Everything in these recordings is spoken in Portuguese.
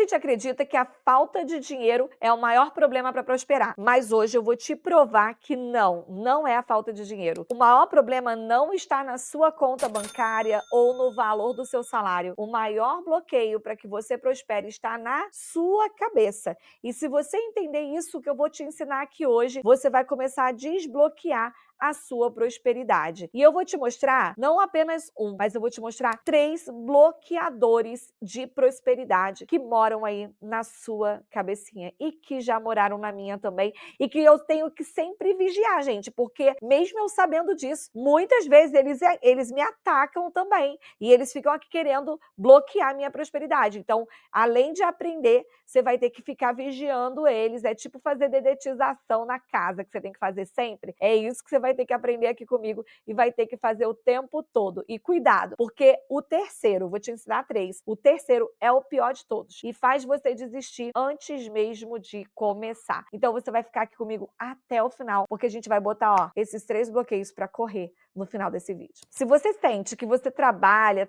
gente acredita que a falta de dinheiro é o maior problema para prosperar, mas hoje eu vou te provar que não é a falta de dinheiro. O maior problema não está na sua conta bancária ou no valor do seu salário. O maior bloqueio para que você prospere está na sua cabeça. E se você entender isso que eu vou te ensinar aqui hoje, você vai começar a desbloquear a sua prosperidade. E eu vou te mostrar não apenas um, mas eu vou te mostrar 3 bloqueadores de prosperidade que moram aí na sua cabecinha e que já moraram na minha também e que eu tenho que sempre vigiar, gente, porque mesmo eu sabendo disso, muitas vezes eles me atacam também e eles ficam aqui querendo bloquear a minha prosperidade. Então, além de aprender, você vai ter que ficar vigiando eles. É tipo fazer dedetização na casa que você tem que fazer sempre. É isso que você vai ter que aprender aqui comigo e vai ter que fazer o tempo todo. E cuidado, porque o terceiro, vou te ensinar 3, o terceiro é o pior de todos e faz você desistir antes mesmo de começar. Então você vai ficar aqui comigo até o final, porque a gente vai botar, ó, esses 3 bloqueios para correr no final desse vídeo. Se você sente que você trabalha,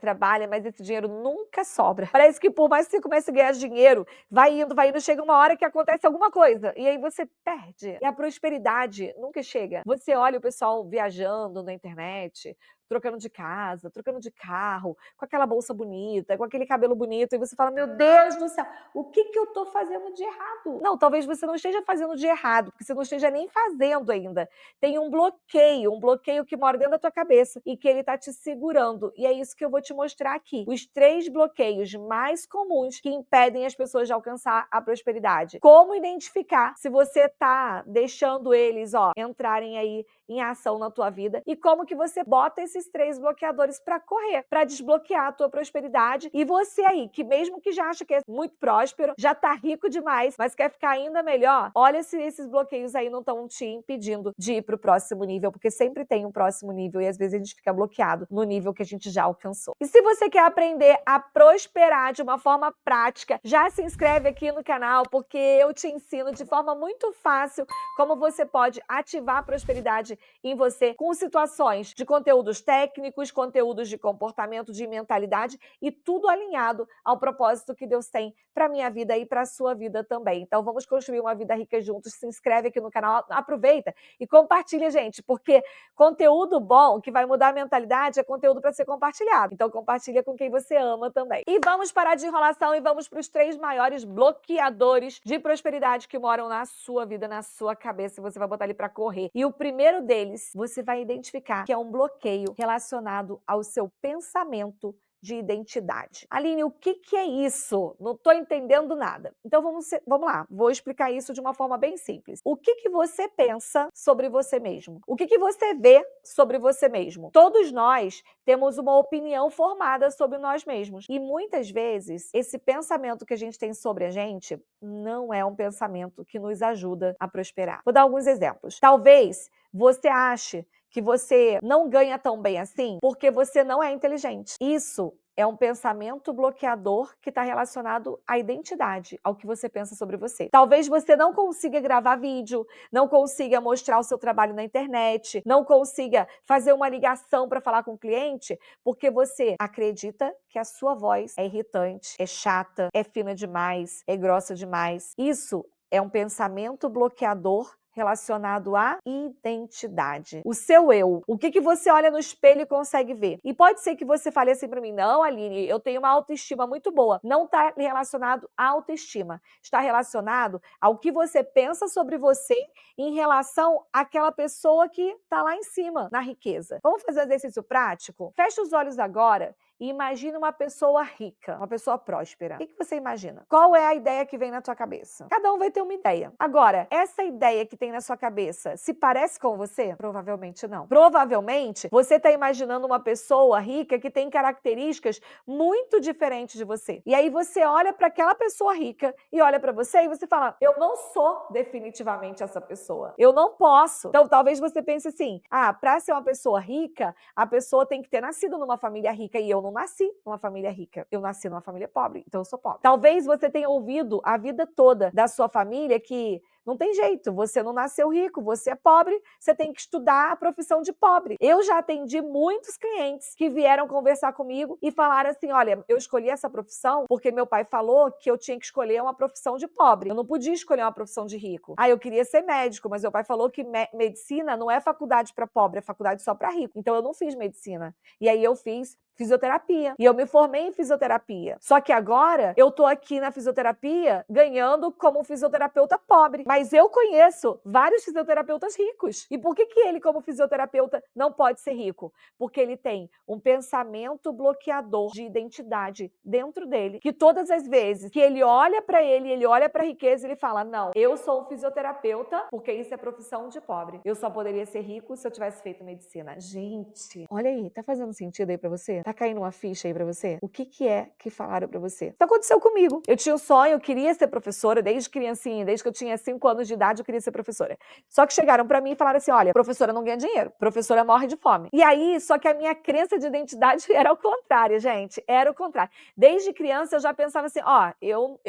mas esse dinheiro nunca sobra, parece que por mais que você comece a ganhar dinheiro, vai indo, chega uma hora que acontece alguma coisa e aí você perde. E a prosperidade nunca chega. Você olha o pessoal viajando na internet, trocando de casa, trocando de carro, com aquela bolsa bonita, com aquele cabelo bonito, e você fala, meu Deus do céu, o que eu tô fazendo de errado? Não, talvez você não esteja fazendo de errado, porque você não esteja nem fazendo ainda. Tem um bloqueio que mora dentro da tua cabeça e que ele tá te segurando. E é isso que eu vou te mostrar aqui. Os 3 bloqueios mais comuns que impedem as pessoas de alcançar a prosperidade. Como identificar se você tá deixando eles, ó, entrarem aí em ação na tua vida e como que você bota esses 3 bloqueadores para correr, para desbloquear a tua prosperidade. E você aí, que mesmo que já acha que é muito próspero, já tá rico demais, mas quer ficar ainda melhor, olha se esses bloqueios aí não estão te impedindo de ir pro próximo nível, porque sempre tem um próximo nível e às vezes a gente fica bloqueado no nível que a gente já alcançou. E se você quer aprender a prosperar de uma forma prática, já se inscreve aqui no canal, porque eu te ensino de forma muito fácil como você pode ativar a prosperidade em você com situações de conteúdos técnicos, conteúdos de comportamento, de mentalidade e tudo alinhado ao propósito que Deus tem para minha vida e para a sua vida também. Então vamos construir uma vida rica juntos. Se inscreve aqui no canal, aproveita e compartilha, gente, porque conteúdo bom que vai mudar a mentalidade é conteúdo para ser compartilhado. Então compartilha com quem você ama também. E vamos parar de enrolação e vamos para os 3 maiores bloqueadores de prosperidade que moram na sua vida, na sua cabeça. Você vai botar ali para correr. E o primeiro deles, você vai identificar que é um bloqueio relacionado ao seu pensamento de identidade. Aline, o que é isso? Não estou entendendo nada. Então vamos lá, vou explicar isso de uma forma bem simples. O que você pensa sobre você mesmo? O que você vê sobre você mesmo? Todos nós temos uma opinião formada sobre nós mesmos. E muitas vezes, esse pensamento que a gente tem sobre a gente não é um pensamento que nos ajuda a prosperar. Vou dar alguns exemplos. Talvez você ache que você não ganha tão bem assim porque você não é inteligente. Isso é um pensamento bloqueador que está relacionado à identidade, ao que você pensa sobre você. Talvez você não consiga gravar vídeo, não consiga mostrar o seu trabalho na internet, não consiga fazer uma ligação para falar com o cliente, porque você acredita que a sua voz é irritante, é chata, é fina demais, é grossa demais. Isso é um pensamento bloqueador relacionado à identidade. O seu eu. O que você olha no espelho e consegue ver. E pode ser que você fale assim para mim, não, Aline, eu tenho uma autoestima muito boa. Não está relacionado à autoestima. Está relacionado ao que você pensa sobre você em relação àquela pessoa que está lá em cima, na riqueza. Vamos fazer um exercício prático? Fecha os olhos agora e imagina uma pessoa rica, uma pessoa próspera. O que você imagina? Qual é a ideia que vem na tua cabeça? Cada um vai ter uma ideia. Agora, essa ideia que tem na sua cabeça se parece com você? Provavelmente não. Provavelmente, você está imaginando uma pessoa rica que tem características muito diferentes de você. E aí você olha para aquela pessoa rica e olha para você e você fala, eu não sou definitivamente essa pessoa. Eu não posso. Então, talvez você pense assim, para ser uma pessoa rica, a pessoa tem que ter nascido numa família rica e eu não nasci numa família rica, eu nasci numa família pobre, então eu sou pobre. Talvez você tenha ouvido a vida toda da sua família que Não tem jeito, você não nasceu rico, você é pobre, você tem que estudar a profissão de pobre. Eu já atendi muitos clientes que vieram conversar comigo e falaram assim, olha, eu escolhi essa profissão porque meu pai falou que eu tinha que escolher uma profissão de pobre. Eu não podia escolher uma profissão de rico. Eu queria ser médico, mas meu pai falou que medicina não é faculdade para pobre, é faculdade só para rico. Então eu não fiz medicina. E aí eu fiz fisioterapia. E eu me formei em fisioterapia. Só que agora eu tô aqui na fisioterapia ganhando como um fisioterapeuta pobre. Mas eu conheço vários fisioterapeutas ricos. E por que ele, como fisioterapeuta, não pode ser rico? Porque ele tem um pensamento bloqueador de identidade dentro dele, que todas as vezes que ele olha para ele olha para a riqueza, ele fala, não, eu sou um fisioterapeuta porque isso é profissão de pobre. Eu só poderia ser rico se eu tivesse feito medicina. Gente, olha aí, tá fazendo sentido aí pra você? Tá caindo uma ficha aí pra você? O que é que falaram pra você? Isso aconteceu comigo. Eu tinha um sonho, eu queria ser professora desde criancinha, desde que eu tinha 5 anos de idade, eu queria ser professora. Só que chegaram pra mim e falaram assim, olha, professora não ganha dinheiro, professora morre de fome. E aí, só que a minha crença de identidade era o contrário, gente, era o contrário. Desde criança eu já pensava assim, eu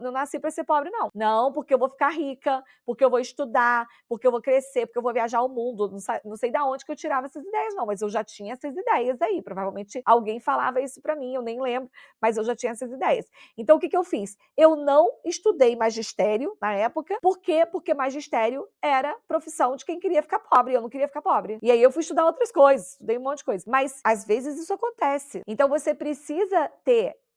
não nasci pra ser pobre, não. Não, porque eu vou ficar rica, porque eu vou estudar, porque eu vou crescer, porque eu vou viajar ao mundo. Não sei da onde que eu tirava essas ideias, não, mas eu já tinha essas ideias aí. Provavelmente alguém falava isso pra mim, eu nem lembro, mas eu já tinha essas ideias. Então, o que eu fiz? Eu não estudei magistério na época. Por quê? Porque magistério era profissão de quem queria ficar pobre. Eu não queria ficar pobre. E aí eu fui estudar outras coisas, estudei um monte de coisa. Mas, às vezes, isso acontece. Então, você precisa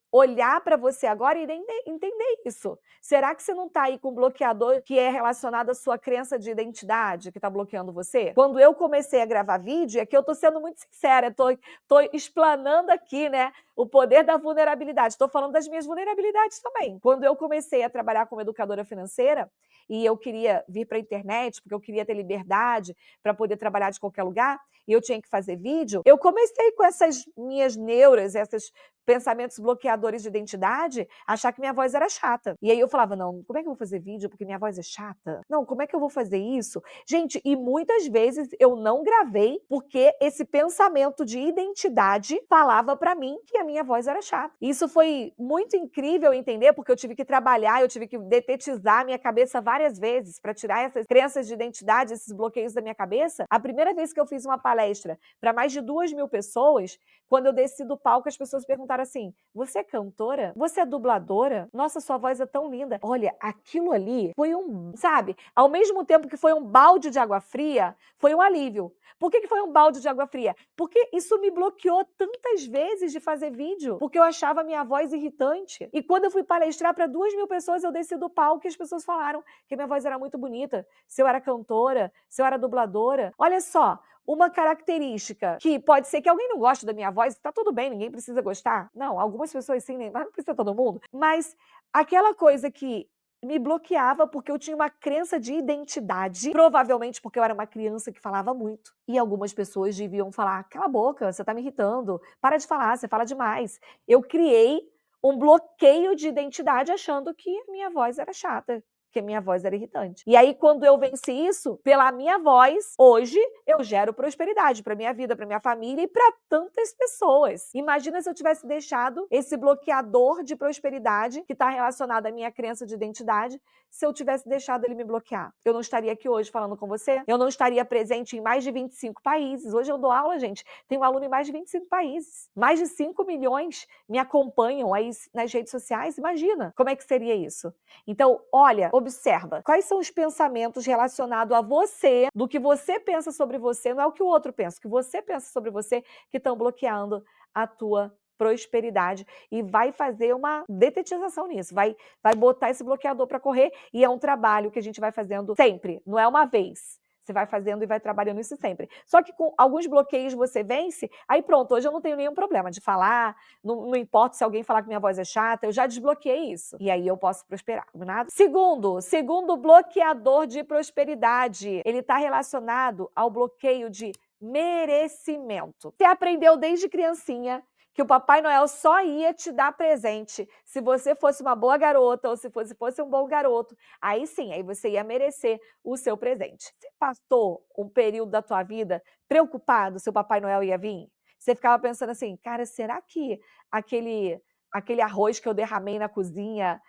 olhar para você agora e entender isso. Será que você não está aí com um bloqueador que é relacionado à sua crença de identidade, que está bloqueando você? Quando eu comecei a gravar vídeo, é que eu estou sendo muito sincera, estou explanando aqui, né, o poder da vulnerabilidade. Estou falando das minhas vulnerabilidades também. Quando eu comecei a trabalhar como educadora financeira, e eu queria vir para a internet, porque eu queria ter liberdade para poder trabalhar de qualquer lugar, e eu tinha que fazer vídeo, eu comecei com essas minhas neuras, esses pensamentos bloqueadores de identidade, achar que minha voz era chata. E aí eu falava, não, como é que eu vou fazer vídeo porque minha voz é chata? Não, como é que eu vou fazer isso? Gente, e muitas vezes eu não gravei porque esse pensamento de identidade falava pra mim que a minha voz era chata. Isso foi muito incrível entender, porque eu tive que trabalhar, eu tive que detetizar a minha cabeça várias vezes para tirar essas crenças de identidade, esses bloqueios da minha cabeça. A primeira vez que eu fiz uma palestra para mais de 2.000 pessoas, quando eu desci do palco, as pessoas perguntaram assim, você é cantora? Você é dubladora? Nossa, sua voz é tão linda. Olha, aquilo ali foi sabe, ao mesmo tempo que foi um balde de água fria, foi um alívio. Por que foi um balde de água fria? Porque isso me bloqueou tantas vezes de fazer vídeo, porque eu achava a minha voz irritante. E quando eu fui palestrar para 2.000 pessoas, eu desci do palco e as pessoas falaram que minha voz era muito bonita, se eu era cantora, se eu era dubladora. Olha só, uma característica que pode ser que alguém não goste da minha voz, tá tudo bem, ninguém precisa gostar. Não, algumas pessoas sim, mas não precisa todo mundo. Mas aquela coisa que me bloqueava porque eu tinha uma crença de identidade, provavelmente porque eu era uma criança que falava muito. E algumas pessoas deviam falar, cala a boca, você tá me irritando, para de falar, você fala demais. Eu criei um bloqueio de identidade achando que a minha voz era chata, que a minha voz era irritante. E aí, quando eu venci isso, pela minha voz, hoje eu gero prosperidade para minha vida, para minha família e para tantas pessoas. Imagina se eu tivesse deixado esse bloqueador de prosperidade, que está relacionado à minha crença de identidade, se eu tivesse deixado ele me bloquear. Eu não estaria aqui hoje falando com você, eu não estaria presente em mais de 25 países. Hoje eu dou aula, gente, tenho aluno em mais de 25 países. Mais de 5 milhões me acompanham aí nas redes sociais. Imagina como é que seria isso. Então, olha, observa, quais são os pensamentos relacionados a você, do que você pensa sobre você, não é o que o outro pensa, o que você pensa sobre você que estão bloqueando a tua prosperidade e vai fazer uma detetização nisso, vai botar esse bloqueador para correr e é um trabalho que a gente vai fazendo sempre, não é uma vez. Você vai fazendo e vai trabalhando isso sempre. Só que com alguns bloqueios você vence, aí pronto, hoje eu não tenho nenhum problema de falar, não importa se alguém falar que minha voz é chata, eu já desbloqueei isso. E aí eu posso prosperar, combinado? Segundo bloqueador de prosperidade, ele está relacionado ao bloqueio de merecimento. Você aprendeu desde criancinha que o Papai Noel só ia te dar presente se você fosse uma boa garota ou se fosse um bom garoto. Aí sim, aí você ia merecer o seu presente. Você passou um período da tua vida preocupado se o Papai Noel ia vir? Você ficava pensando assim, cara, será que aquele aquele arroz que eu derramei na cozinha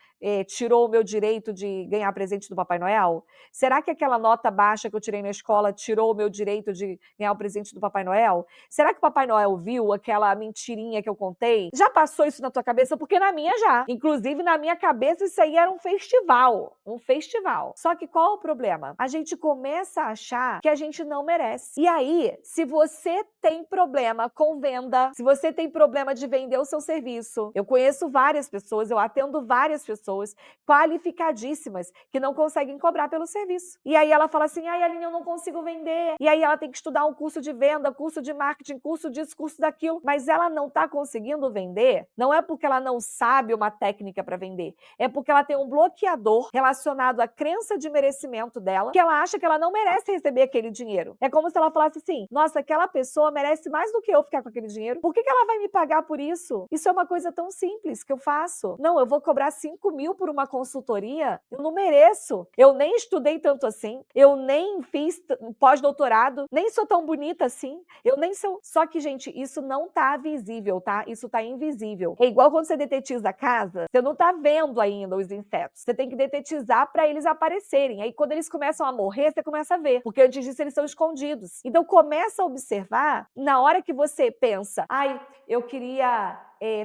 tirou o meu direito de ganhar presente do Papai Noel? Será que aquela nota baixa que eu tirei na escola tirou o meu direito de ganhar o presente do Papai Noel? Será que o Papai Noel viu aquela mentirinha que eu contei? Já passou isso na tua cabeça? Porque na minha já. Inclusive, na minha cabeça, isso aí era um festival. Um festival. Só que qual é o problema? A gente começa a achar que a gente não merece. E aí, se você tem problema com venda, se você tem problema de vender o seu serviço, eu conheço várias pessoas, eu atendo várias pessoas qualificadíssimas que não conseguem cobrar pelo serviço. E aí ela fala assim, ai, Aline, eu não consigo vender. E aí ela tem que estudar um curso de venda, curso de marketing, curso disso, curso daquilo. Mas ela não está conseguindo vender, não é porque ela não sabe uma técnica para vender, é porque ela tem um bloqueador relacionado à crença de merecimento dela, que ela acha que ela não merece receber aquele dinheiro. É como se ela falasse assim, nossa, aquela pessoa merece mais do que eu ficar com aquele dinheiro. Por que ela vai me pagar por isso? Isso é uma coisa tão simples que eu faço. Não, eu vou cobrar 5 mil por uma consultoria? Eu não mereço. Eu nem estudei tanto assim. Eu nem fiz pós-doutorado. Nem sou tão bonita assim. Eu nem sou... Só que, gente, isso não tá visível, tá? Isso tá invisível. É igual quando você detetiza a casa, você não tá vendo ainda os insetos. Você tem que detetizar para eles aparecerem. Aí, quando eles começam a morrer, você começa a ver. Porque antes disso, eles são escondidos. Então, começa a observar na hora que você pensa, ai, eu queria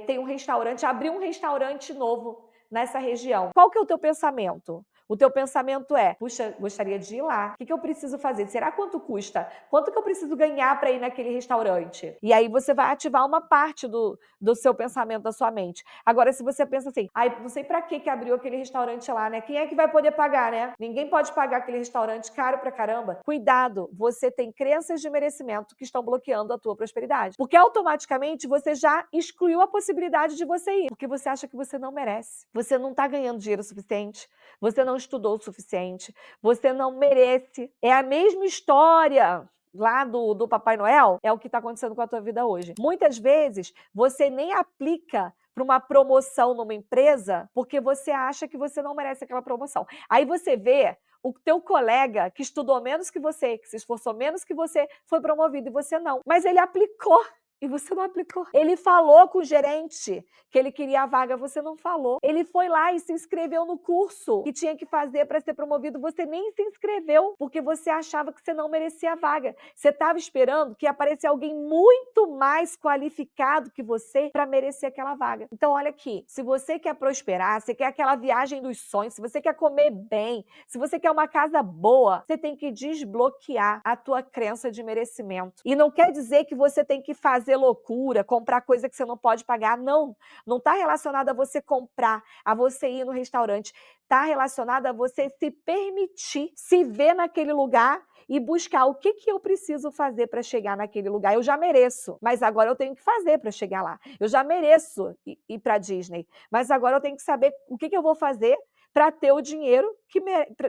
ter um restaurante, abrir um restaurante novo nessa região. Qual que é o teu pensamento? O teu pensamento é, puxa, gostaria de ir lá. O que eu preciso fazer? Será quanto custa? Quanto que eu preciso ganhar para ir naquele restaurante? E aí você vai ativar uma parte do seu pensamento, da sua mente. Agora, se você pensa assim, ai, não sei para que abriu aquele restaurante lá, né? Quem é que vai poder pagar, né? Ninguém pode pagar aquele restaurante caro pra caramba. Cuidado, você tem crenças de merecimento que estão bloqueando a tua prosperidade. Porque automaticamente você já excluiu a possibilidade de você ir. Porque você acha que você não merece. Você não tá ganhando dinheiro o suficiente. Você não estudou o suficiente, você não merece. É a mesma história lá do Papai Noel, é o que está acontecendo com a tua vida hoje. Muitas vezes, você nem aplica para uma promoção numa empresa porque você acha que você não merece aquela promoção. Aí você vê o teu colega que estudou menos que você, que se esforçou menos que você, foi promovido e você não. Mas ele aplicou. E você não aplicou. Ele falou com o gerente que ele queria a vaga, você não falou. Ele foi lá e se inscreveu no curso que tinha que fazer para ser promovido, você nem se inscreveu, porque você achava que você não merecia a vaga. Você estava esperando que aparecesse alguém muito mais qualificado que você para merecer aquela vaga. Então, olha aqui, se você quer prosperar, você quer aquela viagem dos sonhos, se você quer comer bem, se você quer uma casa boa, você tem que desbloquear a tua crença de merecimento. E não quer dizer que você tem que fazer loucura, comprar coisa que você não pode pagar. Não, não está relacionado a você comprar, a você ir no restaurante. Está relacionado a você se permitir, se ver naquele lugar e buscar o que eu preciso fazer para chegar naquele lugar. Eu já mereço, mas agora eu tenho que fazer para chegar lá. Eu já mereço ir para Disney, mas agora eu tenho que saber o que eu vou fazer para ter o dinheiro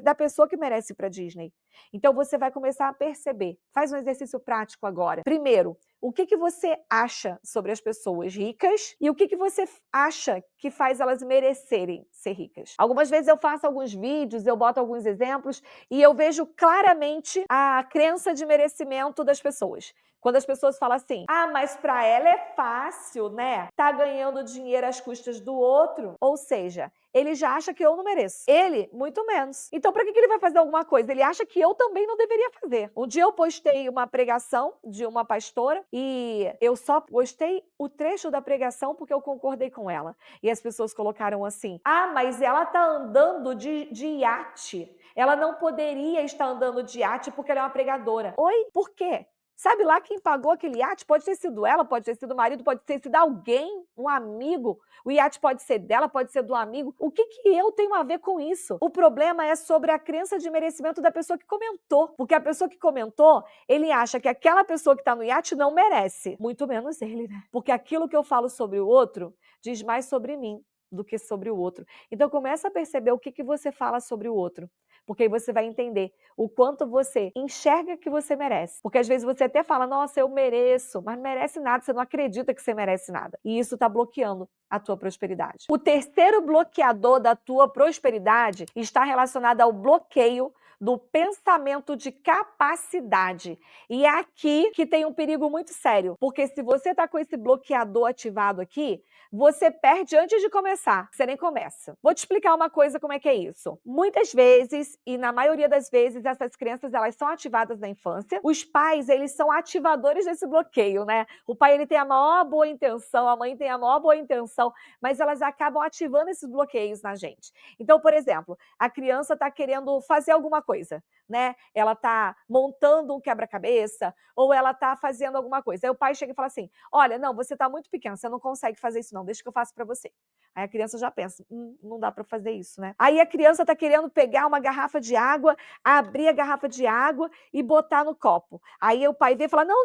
da pessoa que merece ir para Disney. Então você vai começar a perceber. Faz um exercício prático agora. Primeiro, o que você acha sobre as pessoas ricas e o que você acha que faz elas merecerem ser ricas. Algumas vezes eu faço alguns vídeos, eu boto alguns exemplos e eu vejo claramente a crença de merecimento das pessoas. Quando as pessoas falam assim, ah, mas para ela é fácil, né? Tá ganhando dinheiro às custas do outro. Ou seja, ele já acha que eu não mereço. Ele, muito menos. Então, para que ele vai fazer alguma coisa? Ele acha que eu também não deveria fazer. Um dia eu postei uma pregação de uma pastora e eu só postei o trecho da pregação porque eu concordei com ela. E as pessoas colocaram assim, ah, mas ela tá andando de iate. Ela não poderia estar andando de iate porque ela é uma pregadora. Oi? Por quê? Sabe lá quem pagou aquele iate? Pode ter sido ela, pode ter sido o marido, pode ter sido alguém, um amigo. O iate pode ser dela, pode ser do amigo. O que eu tenho a ver com isso? O problema é sobre a crença de merecimento da pessoa que comentou. Porque a pessoa que comentou, ele acha que aquela pessoa que está no iate não merece. Muito menos ele, né? Porque aquilo que eu falo sobre o outro diz mais sobre mim do que sobre o outro. Então começa a perceber o que você fala sobre o outro, porque aí você vai entender o quanto você enxerga que você merece. Porque às vezes você até fala, nossa, eu mereço, mas não merece nada, você não acredita que você merece nada. E isso está bloqueando a tua prosperidade. O terceiro bloqueador da tua prosperidade está relacionado ao bloqueio do pensamento de capacidade. E é aqui que tem um perigo muito sério, porque se você está com esse bloqueador ativado aqui, você perde antes de começar, você nem começa. Vou te explicar uma coisa como é que é isso. Muitas vezes, e na maioria das vezes, essas crenças elas são ativadas na infância. Os pais, eles são ativadores desse bloqueio, né? O pai ele tem a maior boa intenção, a mãe tem a maior boa intenção, mas elas acabam ativando esses bloqueios na gente. Então, por exemplo, a criança está querendo fazer alguma coisa, né? Ela está montando um quebra-cabeça ou ela está fazendo alguma coisa. Aí o pai chega e fala assim, olha, não, você está muito pequeno, você não consegue fazer isso não, deixa que eu faço para você. Aí a criança já pensa, não dá para fazer isso, né? Aí a criança está querendo pegar uma garrafa de água, abrir a garrafa de água e botar no copo. Aí o pai vem e fala, não,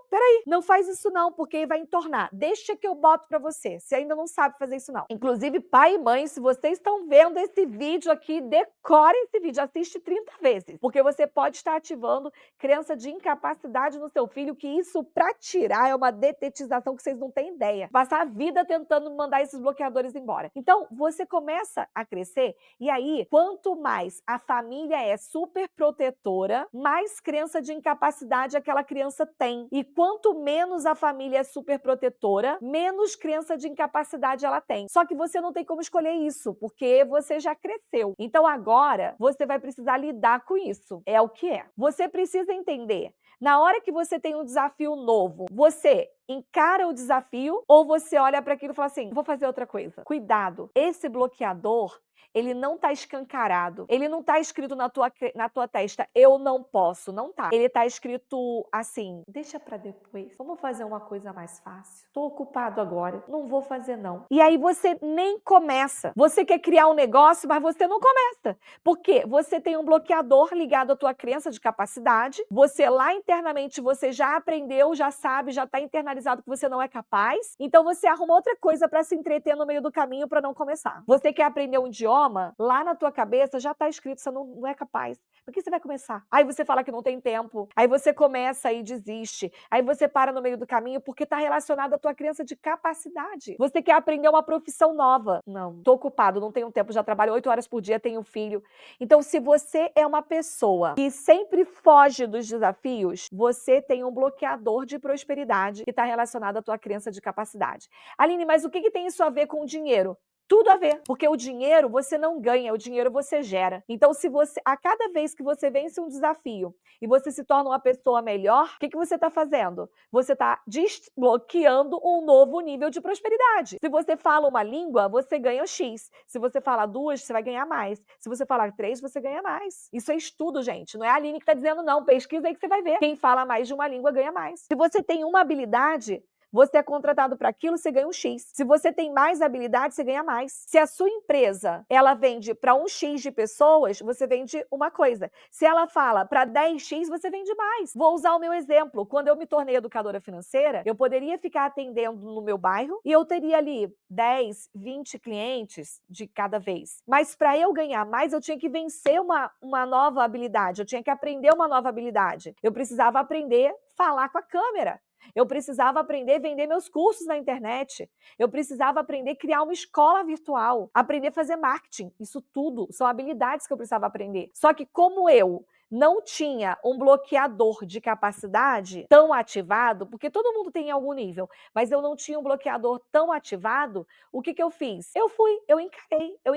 peraí, não faz isso não, porque vai entornar. Deixa que eu boto para você, você ainda não sabe fazer isso não. Inclusive, pai e mãe, se vocês estão vendo esse vídeo aqui, decore esse vídeo, assiste 30 vezes, porque você pode estar ativando crença de incapacidade no seu filho, que isso para tirar é uma detetização que vocês não têm ideia. Passar a vida tentando mandar esses bloqueadores embora. Então, você começa a crescer e aí, quanto mais a família é super protetora, mais crença de incapacidade aquela criança tem. E quanto menos a família é super protetora, menos crença de incapacidade ela tem. Só que você não tem como escolher isso, porque você já cresceu. Então agora, você vai precisar lidar com isso. É o que é. Você precisa entender. Na hora que você tem um desafio novo, você encara o desafio ou você olha para aquilo e fala assim, vou fazer outra coisa. Cuidado, esse bloqueador, ele não está escancarado, ele não está escrito na tua testa, eu não posso, não tá. Ele está escrito assim, deixa para depois, vamos fazer uma coisa mais fácil. Tô ocupado agora, não vou fazer não. E aí você nem começa. Você quer criar um negócio, mas você não começa. Porque você tem um bloqueador ligado à tua crença de capacidade, você lá internamente você já aprendeu, já sabe, já está internalizado que você não é capaz, então você arruma outra coisa para se entreter no meio do caminho para não começar. Você quer aprender um idioma, lá na tua cabeça já está escrito, você não é capaz. Por que você vai começar? Aí você fala que não tem tempo, aí você começa e desiste, aí você para no meio do caminho porque está relacionado à tua crença de capacidade. Você quer aprender uma profissão nova. Não, tô ocupado, não tenho tempo, já trabalho 8 horas por dia, tenho filho. Então, se você é uma pessoa que sempre foge dos desafios, você tem um bloqueador de prosperidade que está relacionado à tua crença de capacidade. Aline, mas o que tem isso a ver com o dinheiro? Tudo a ver, porque o dinheiro você não ganha, o dinheiro você gera. Então, se você, a cada vez que você vence um desafio e você se torna uma pessoa melhor, o que você está fazendo? Você está desbloqueando um novo nível de prosperidade. Se você fala uma língua, você ganha X. Se você fala 2, você vai ganhar mais. Se você falar 3, você ganha mais. Isso é estudo, gente. Não é a Aline que está dizendo, não. Pesquisa aí que você vai ver. Quem fala mais de uma língua ganha mais. Se você tem uma habilidade, você é contratado para aquilo, você ganha um X. Se você tem mais habilidade, você ganha mais. Se a sua empresa, ela vende para um X de pessoas, você vende uma coisa. Se ela fala para 10X, você vende mais. Vou usar o meu exemplo. Quando eu me tornei educadora financeira, eu poderia ficar atendendo no meu bairro e eu teria ali 10, 20 clientes de cada vez. Mas para eu ganhar mais, eu tinha que vencer uma nova habilidade. Eu tinha que aprender uma nova habilidade. Eu precisava aprender a falar com a câmera. Eu precisava aprender a vender meus cursos na internet. Eu precisava aprender a criar uma escola virtual, aprender a fazer marketing. Isso tudo são habilidades que eu precisava aprender. Só que como eu não tinha um bloqueador de capacidade tão ativado, porque todo mundo tem em algum nível, mas eu não tinha um bloqueador tão ativado, o que eu fiz? Eu encarei, eu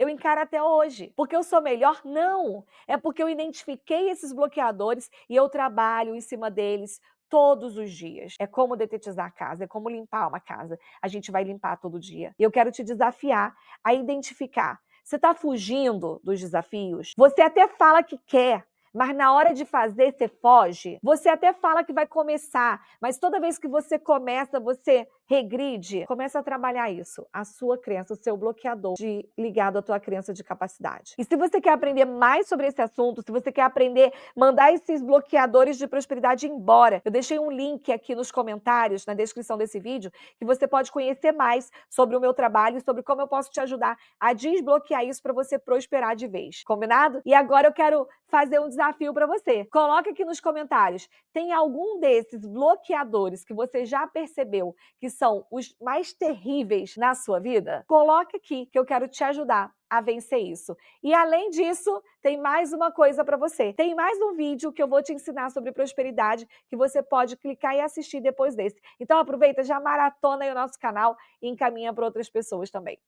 encaro até hoje. Porque eu sou melhor? Não. É porque eu identifiquei esses bloqueadores e eu trabalho em cima deles todos os dias. É como detetizar a casa, é como limpar uma casa. A gente vai limpar todo dia. E eu quero te desafiar a identificar. Você está fugindo dos desafios? Você até fala que quer, mas na hora de fazer, você foge. Você até fala que vai começar, mas toda vez que você começa, você regride, começa a trabalhar isso, a sua crença, o seu bloqueador ligado à tua crença de capacidade. E se você quer aprender mais sobre esse assunto, se você quer aprender, mandar esses bloqueadores de prosperidade embora, eu deixei um link aqui nos comentários, na descrição desse vídeo, que você pode conhecer mais sobre o meu trabalho e sobre como eu posso te ajudar a desbloquear isso para você prosperar de vez. Combinado? E agora eu quero fazer um desafio para você. Coloca aqui nos comentários, tem algum desses bloqueadores que você já percebeu que são os mais terríveis na sua vida? Coloque aqui que eu quero te ajudar a vencer isso. E além disso, tem mais uma coisa para você. Tem mais um vídeo que eu vou te ensinar sobre prosperidade que você pode clicar e assistir depois desse. Então aproveita, já maratona aí o nosso canal e encaminha para outras pessoas também.